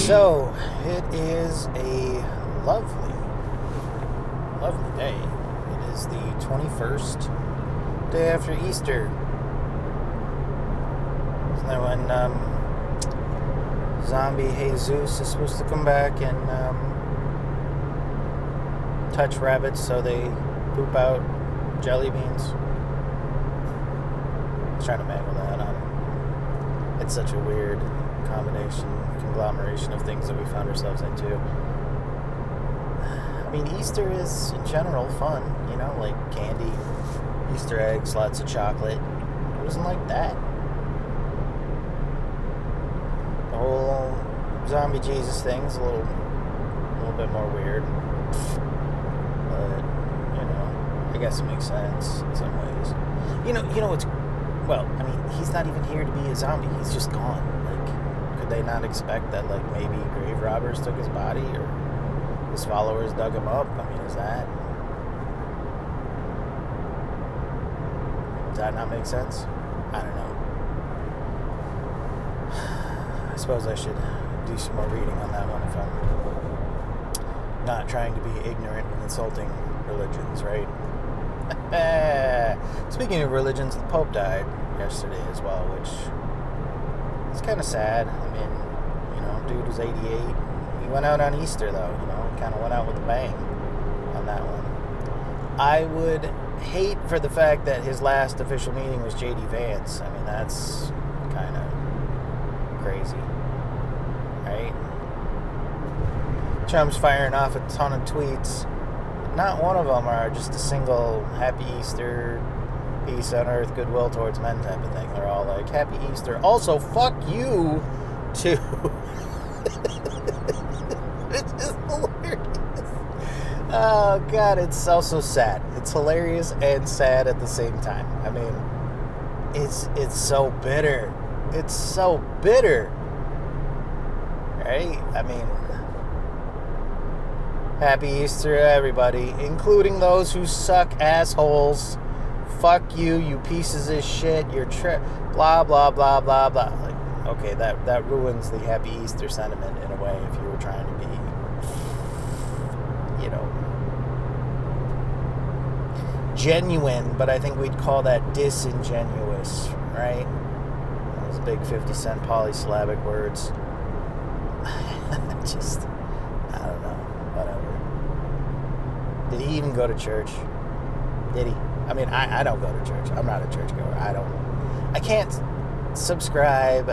So, it is a lovely, lovely day. It is the 21st day after Easter. Isn't that when zombie Jesus is supposed to come back and touch rabbits so they poop out jelly beans? I was trying to mangle that on. It's such a weird conglomeration of things that we found ourselves into. I mean, Easter is, in general, fun, you know, like candy, Easter eggs, lots of chocolate. It wasn't like that. The whole zombie Jesus thing's a little bit more weird. But, you know, I guess it makes sense in some ways. You know what's, well, I mean, he's not even here to be a zombie. He's just gone. Could they not expect that, like, maybe grave robbers took his body or his followers dug him up? I mean, does that not make sense? I don't know. I suppose I should do some more reading on that one if I'm not trying to be ignorant and insulting religions, right? Speaking of religions, the Pope died yesterday as well, which is kind of sad. I mean, you know, dude was 88. He went out on Easter, though, you know, kind of went out with a bang on that one. I would hate for the fact that his last official meeting was J.D. Vance. I mean, that's kind of crazy, right? Trump's firing off a ton of tweets. Not one of them are just a single Happy Easter, peace on earth, goodwill towards men type of thing. They're all like, Happy Easter. Also, fuck you, too. It's just hilarious. Oh, God, it's also sad. It's hilarious and sad at the same time. I mean, it's so bitter. It's so bitter. Right? I mean, Happy Easter, everybody, including those who suck assholes. Fuck you, you pieces of shit. You're blah, blah, blah, blah, blah. Like, okay, that ruins the Happy Easter sentiment in a way if you were trying to be, you know, genuine, but I think we'd call that disingenuous, right? Those big 50 cent polysyllabic words. Just, I don't know. Whatever. Did he even go to church? Did he? I mean, I don't go to church. I'm not a churchgoer. I can't ascribe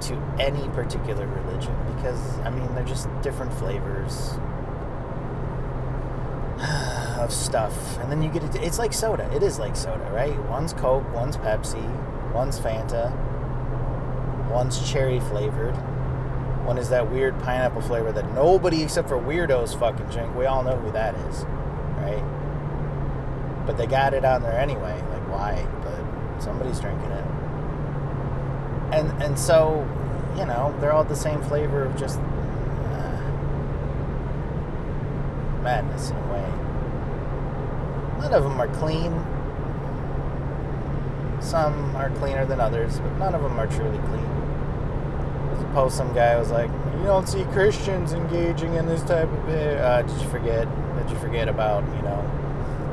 to any particular religion because, I mean, they're just different flavors of stuff. And then you get it. It's like soda. It is like soda, right? One's Coke, one's Pepsi, one's Fanta, one's cherry flavored. One is that weird pineapple flavor that nobody except for weirdos fucking drink. We all know who that is, right? But they got it on there anyway. Like, why? But somebody's drinking it. And so, you know, they're all the same flavor of just madness in a way. None of them are clean. Some are cleaner than others, but none of them are truly clean. Post, some guy was like, you don't see Christians engaging in this type of did you forget about, you know,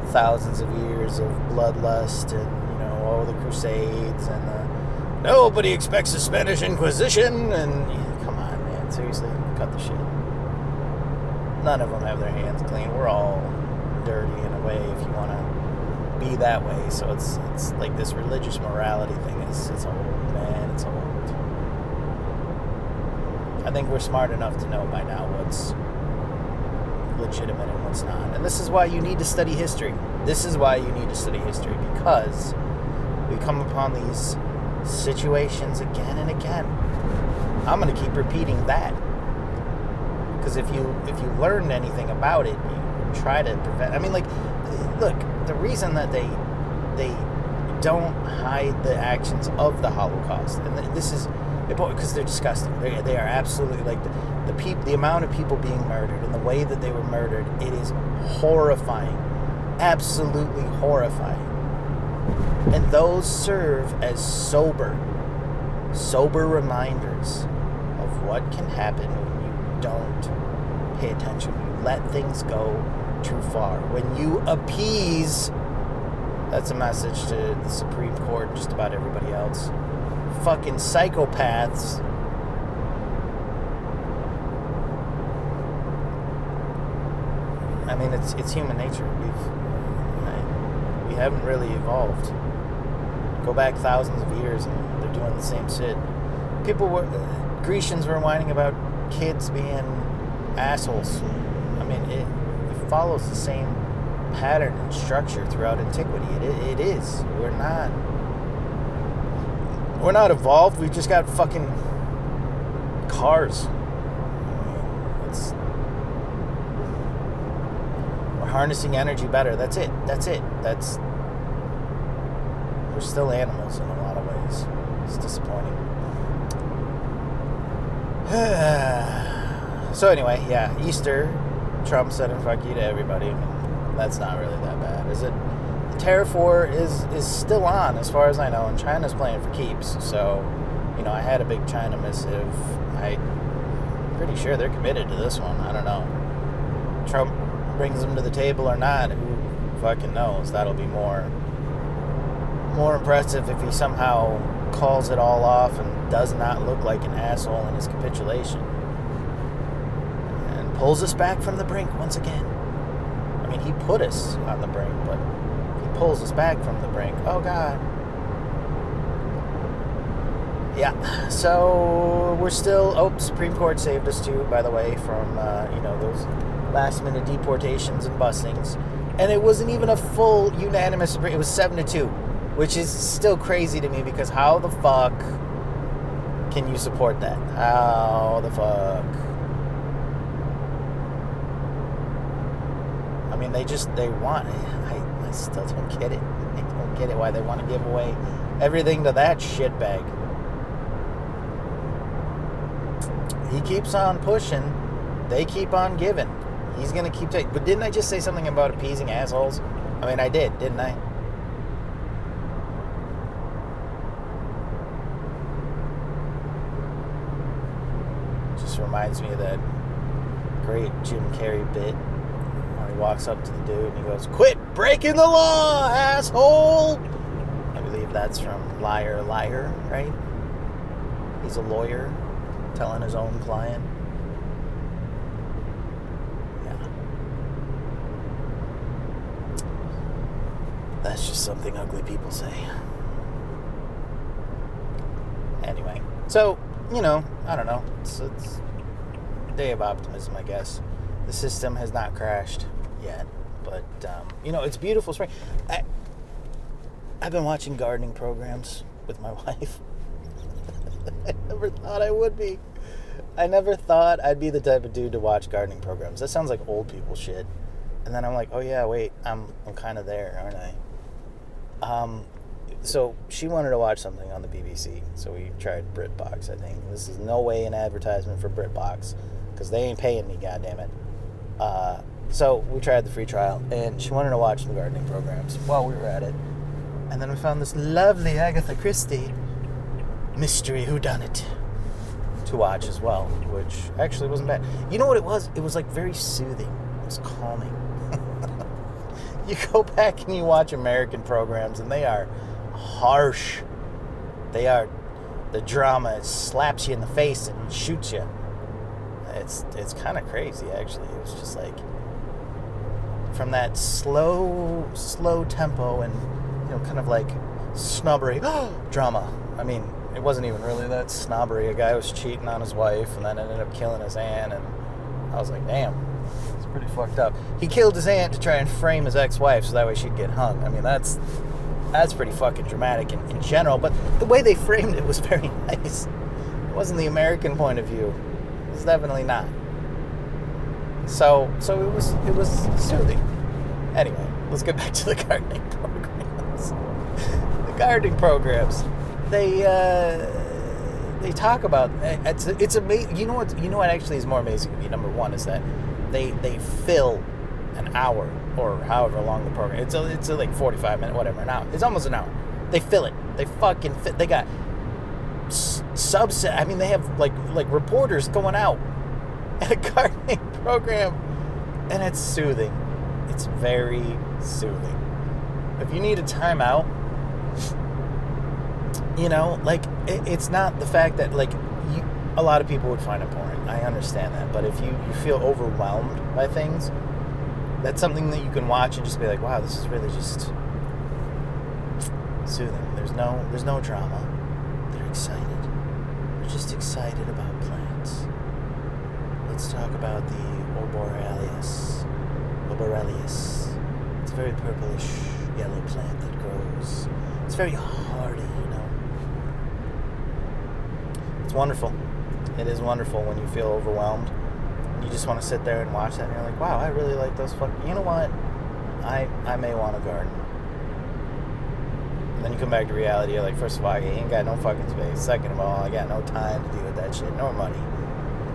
thousands of years of bloodlust and, you know, the Crusades and nobody expects the Spanish Inquisition and come on, man, seriously, cut the shit. None of them have their hands clean. We're all dirty in a way if you want to be that way. So it's like this religious morality thing it's old, man. It's old. I think we're smart enough to know by now what's legitimate and what's not. And this is why you need to study history. This is why you need to study history, because we come upon these situations again and again. I'm going to keep repeating that. Because if you learn anything about it, you try to prevent. I mean, like, look, the reason that they don't hide the actions of the Holocaust, and this is because they're disgusting. They are absolutely, like, the amount of people being murdered and the way that they were murdered. It is horrifying, absolutely horrifying. And those serve as sober sober reminders of what can happen when you don't pay attention. You let things go too far. When you appease, that's a message to the Supreme Court and just about everybody else. Fucking psychopaths. I mean, it's human nature. We haven't really evolved. Go back thousands of years and they're doing the same shit. Grecians were whining about kids being assholes. I mean, it follows the same pattern and structure throughout antiquity. It is. We're not evolved. We've just got fucking cars. We're harnessing energy better. That's it. We're still animals in a lot of ways. It's disappointing. So anyway, yeah, Easter, Trump said fuck you to everybody. I mean, that's not really that bad, is it? The tariff war is still on, as far as I know, and China's playing for keeps. So, I had a big China missive. I'm pretty sure they're committed to this one. I don't know. Trump brings them to the table or not, who fucking knows? That'll be more impressive if he somehow calls it all off and does not look like an asshole in his capitulation. And pulls us back from the brink once again. I mean, he put us on the brink, but he pulls us back from the brink. Oh, God. Yeah, so we're still... Supreme Court saved us, too, by the way, from, those last-minute deportations and busings. And it wasn't even a full unanimous... It was 7-2, which is still crazy to me, because how the fuck can you support that? How the fuck? I mean, they want... I still don't get it. I don't get it why they want to give away everything to that shitbag. He keeps on pushing. They keep on giving. He's going to keep taking... But didn't I just say something about appeasing assholes? I mean, I did, didn't I? Just reminds me of that great Jim Carrey bit where he walks up to the dude and he goes, "Quit breaking the law, asshole!" I believe that's from Liar, Liar, right? He's a lawyer telling his own client. Yeah. That's just something ugly people say. Anyway, so, I don't know. It's a day of optimism, I guess. The system has not crashed yet, but, it's beautiful spring. I've been watching gardening programs with my wife. I never thought I would be. I never thought I'd be the type of dude to watch gardening programs. That sounds like old people shit. And then I'm like, oh yeah, wait, I'm kind of there, aren't I? So she wanted to watch something on the BBC, so we tried BritBox, I think. This is no way an advertisement for BritBox, because they ain't paying me, goddammit. So we tried the free trial, and she wanted to watch some gardening programs while we were at it. And then we found this lovely Agatha Christie mystery whodunit to watch as well, which actually wasn't bad. You know what it was? It was like very soothing. It was calming. You go back and you watch American programs and they are harsh. They are, the drama slaps you in the face and shoots you. It's kind of crazy, actually. It was just like from that slow tempo and kind of like snobbery drama. I mean, it wasn't even really that snobbery. A guy was cheating on his wife and then ended up killing his aunt, and I was like, damn, it's pretty fucked up. He killed his aunt to try and frame his ex-wife so that way she'd get hung. I mean, that's pretty fucking dramatic in general, but the way they framed it was very nice. It wasn't the American point of view. It was definitely not. So it was soothing. Anyway, let's get back to the gardening programs. The gardening programs. They talk about it's amazing. You know what actually is more amazing to me? Number one is that they fill an hour or however long the program. It's like 45 minutes, whatever, an hour. It's almost an hour. They fill it. They fucking fit. They got subset. I mean, they have like reporters going out at a gardening program, and it's soothing. It's very soothing. If you need a timeout, you know, like, it's not the fact that, like, a lot of people would find it boring. I understand that. But if you feel overwhelmed by things, that's something that you can watch and just be like, wow, this is really just soothing. There's no drama. They're excited. They're just excited about plants. Let's talk about the Oboralius. It's a very purplish yellow plant that grows. It's very hardy, you know. It's wonderful. It is wonderful when you feel overwhelmed. You just want to sit there and watch that, and you're like, wow, I really like those you know what? I may want a garden. And then you come back to reality, you're like, first of all, I ain't got no fucking space. Second of all, I got no time to deal with that shit, nor money.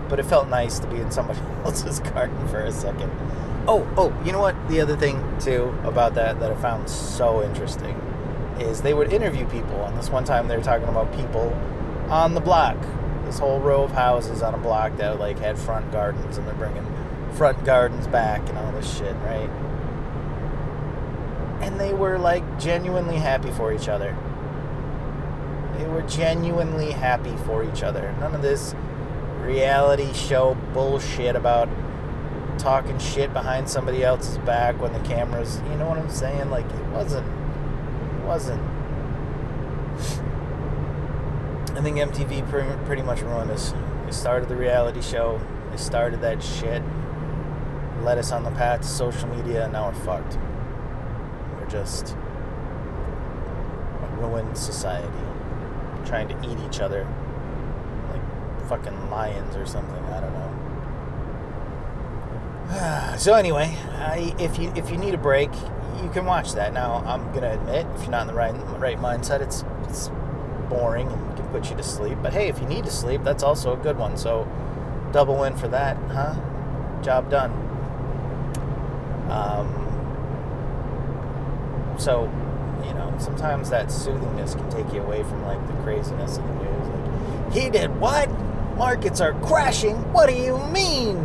But it felt nice to be in somebody else's garden for a second. Oh, you know what? The other thing, too, about that I found so interesting is they would interview people. And this one time they were talking about people on the block. This whole row of houses on a block that, like, had front gardens, and they're bringing front gardens back and all this shit, right? And they were, like, genuinely happy for each other. They were genuinely happy for each other. None of this reality show bullshit about talking shit behind somebody else's back when the camera's, you know what I'm saying? Like, it wasn't. I think MTV pretty much ruined us. They started the reality show. They started that shit. Led us on the path to social media, and now we're fucked. We're just a ruined society. Trying to eat each other. Like fucking lions or something. I don't know. So anyway, if you need a break, you can watch that. Now, I'm going to admit, if you're not in the right mindset, it's boring and can put you to sleep. But hey, if you need to sleep, that's also a good one. So double win for that, huh? Job done. So, you know, sometimes that soothingness can take you away from, like, the craziness of the news. Like, he did what? Markets are crashing? What do you mean?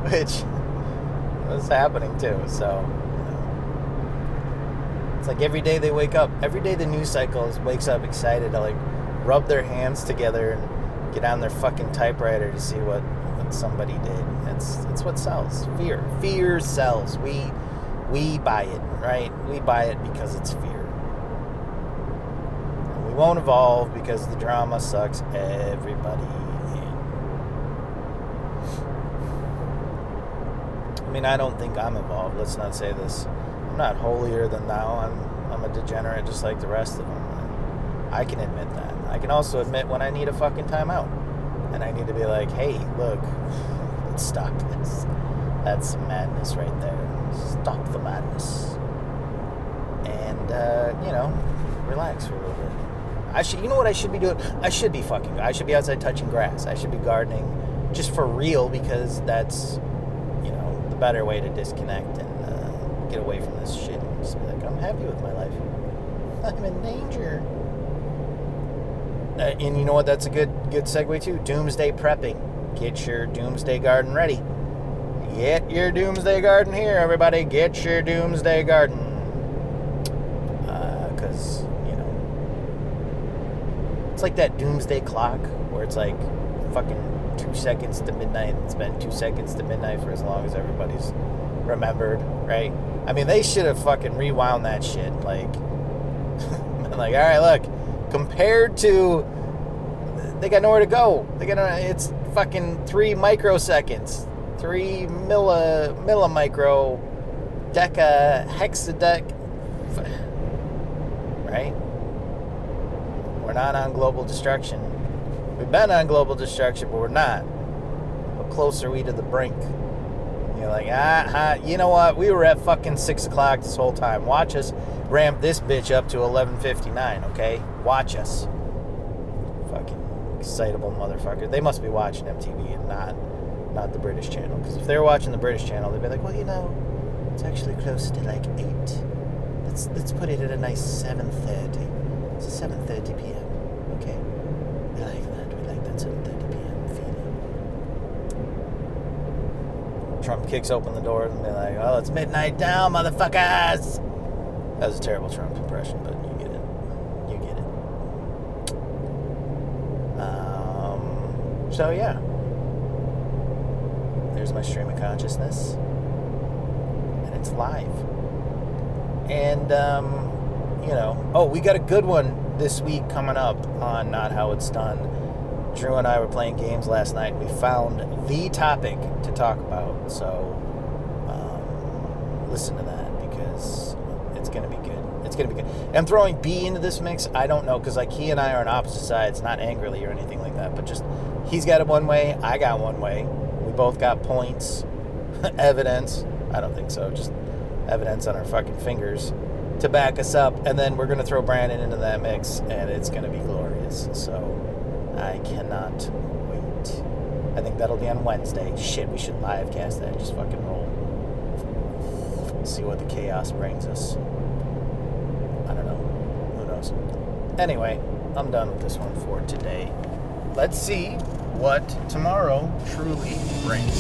Which was happening too. So, you know, it's like every day they wake up, every day the news cycle wakes up excited to, like, rub their hands together and get on their fucking typewriter to see what somebody did. It's what sells. Fear sells. We buy it, right? We buy it because it's fear. And we won't evolve because the drama sucks everybody in. I mean, I don't think I'm evolved. Let's not say this. I'm not holier than thou. I'm a degenerate just like the rest of them. I can admit that. I can also admit when I need a fucking timeout. And I need to be like, hey, look, let's stop this. That's some madness right there. Stop the madness. And, you know, relax for a little bit. You know what I should be doing? I should be outside touching grass. I should be gardening just for real, because that's, you know, the better way to disconnect and get away from this shit. And just be like, I'm happy with my life. I'm in danger. And you know what? That's a good segue too. Doomsday prepping. Get your doomsday garden ready. Get your doomsday garden here, everybody. Get your doomsday garden. Because, you know, it's like that doomsday clock where it's like fucking 2 seconds to midnight. It's been 2 seconds to midnight for as long as everybody's remembered, right? I mean, they should have fucking rewound that shit. Like, like, all right, look. Compared to, they got nowhere to go. It's fucking 3 microseconds, 3 millimicro, deca, hexadec, right? We're not on global destruction. We've been on global destruction, but we're not. How close are we to the brink? You're like, you know what? We were at fucking 6 o'clock this whole time. Watch us ramp this bitch up to 11:59, okay? Watch us. Fucking excitable motherfucker. They must be watching MTV and not the British channel. Because if they were watching the British channel, they'd be like, well, you know, it's actually close to like 8. Let's put it at a nice 7:30. It's 7:30 p.m. Okay. We like that. We like that 7:30 p.m. feeling. Trump kicks open the door and they're like, "Well, it's midnight now, motherfuckers." That was a terrible Trump impression, but you get it. You get it. So yeah. There's my stream of consciousness. And it's live. And, we got a good one this week coming up on Not How It's Done. Drew and I were playing games last night. We found the topic to talk about. So, listen to that because it's going to be good. It's going to be good. I'm throwing B into this mix. I don't know because he and I are on opposite sides, not angrily or anything like that, but just he's got it one way, I got one way. We both got points, evidence. I don't think so, just evidence on our fucking fingers to back us up. And then we're going to throw Brandon into that mix, and it's going to be glorious. So I cannot wait. I think that'll be on Wednesday. Shit, we should live cast that. Just fucking roll. See what the chaos brings us. I don't know. Who knows? Anyway, I'm done with this one for today. Let's see what tomorrow truly brings.